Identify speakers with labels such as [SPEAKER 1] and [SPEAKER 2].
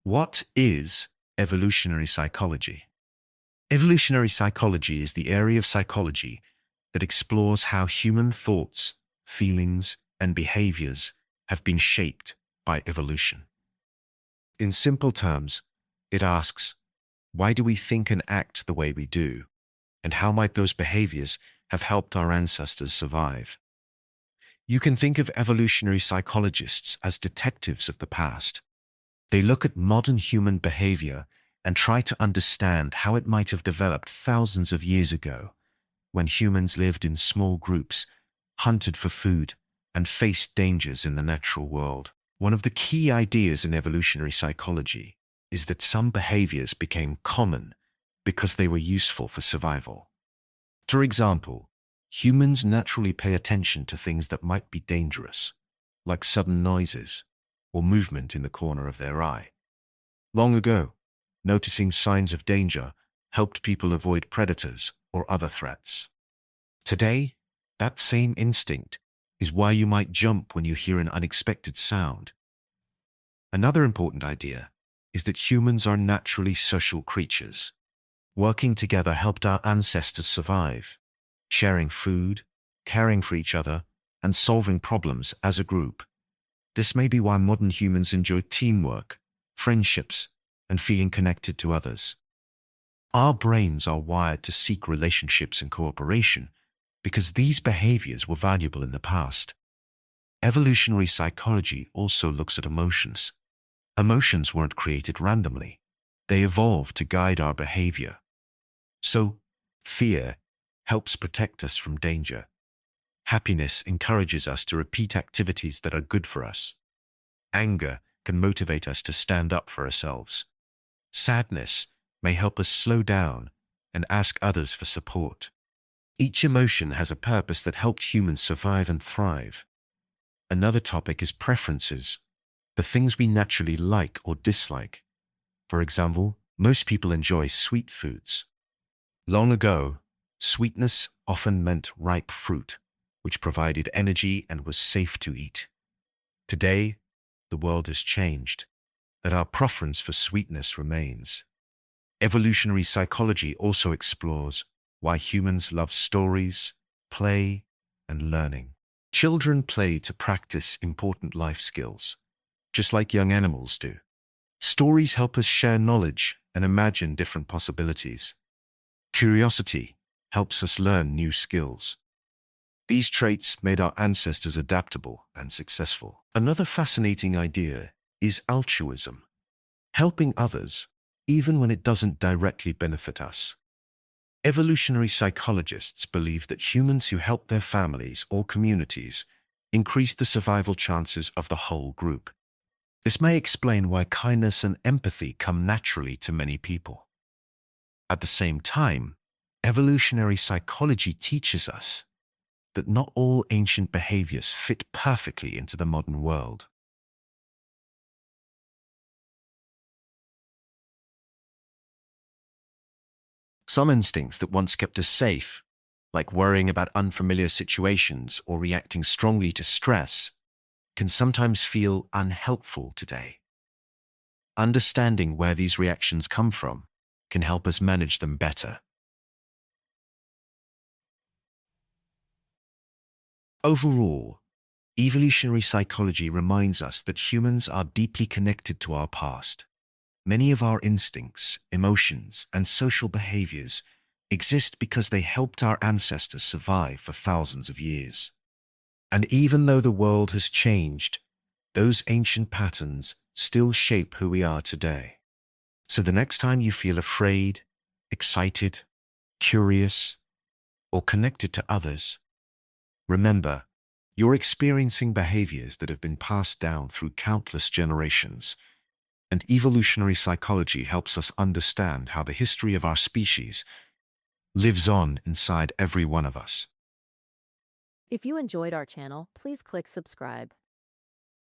[SPEAKER 1] What is evolutionary psychology? Evolutionary psychology is the area of psychology that explores how human thoughts, feelings, and behaviors have been shaped by evolution. In simple terms, it asks, why do we think and act the way we do? And how might those behaviors have helped our ancestors survive? You can think of evolutionary psychologists as detectives of the past. They look at modern human behavior and try to understand how it might have developed thousands of years ago, when humans lived in small groups, hunted for food, and faced dangers in the natural world. One of the key ideas in evolutionary psychology is that some behaviors became common because they were useful for survival. For example, humans naturally pay attention to things that might be dangerous, like sudden noises or movement in the corner of their eye. Long ago, noticing signs of danger helped people avoid predators or other threats. Today, that same instinct is why you might jump when you hear an unexpected sound. Another important idea is that humans are naturally social creatures. Working together helped our ancestors survive, sharing food, caring for each other, and solving problems as a group. This may be why modern humans enjoy teamwork, friendships, and feeling connected to others. Our brains are wired to seek relationships and cooperation because these behaviors were valuable in the past. Evolutionary psychology also looks at emotions. Emotions weren't created randomly. They evolved to guide our behavior. So, fear helps protect us from danger. Happiness encourages us to repeat activities that are good for us. Anger can motivate us to stand up for ourselves. Sadness may help us slow down and ask others for support. Each emotion has a purpose that helped humans survive and thrive. Another topic is preferences, the things we naturally like or dislike. For example, most people enjoy sweet foods. Long ago, sweetness often meant ripe fruit, which provided energy and was safe to eat. Today, the world has changed, but our preference for sweetness remains. Evolutionary psychology also explores why humans love stories, play, and learning. Children play to practice important life skills, just like young animals do. Stories help us share knowledge and imagine different possibilities. Curiosity helps us learn new skills. These traits made our ancestors adaptable and successful. Another fascinating idea is altruism, helping others even when it doesn't directly benefit us. Evolutionary psychologists believe that humans who help their families or communities increase the survival chances of the whole group. This may explain why kindness and empathy come naturally to many people. At the same time, evolutionary psychology teaches us that not all ancient behaviors fit perfectly into the modern world. Some instincts that once kept us safe, like worrying about unfamiliar situations or reacting strongly to stress, can sometimes feel unhelpful today. Understanding where these reactions come from can help us manage them better. Overall, evolutionary psychology reminds us that humans are deeply connected to our past. Many of our instincts, emotions, and social behaviors exist because they helped our ancestors survive for thousands of years. And even though the world has changed, those ancient patterns still shape who we are today. So the next time you feel afraid, excited, curious, or connected to others, remember, you're experiencing behaviors that have been passed down through countless generations, and evolutionary psychology helps us understand how the history of our species lives on inside every one of us.
[SPEAKER 2] If you enjoyed our channel, please click subscribe.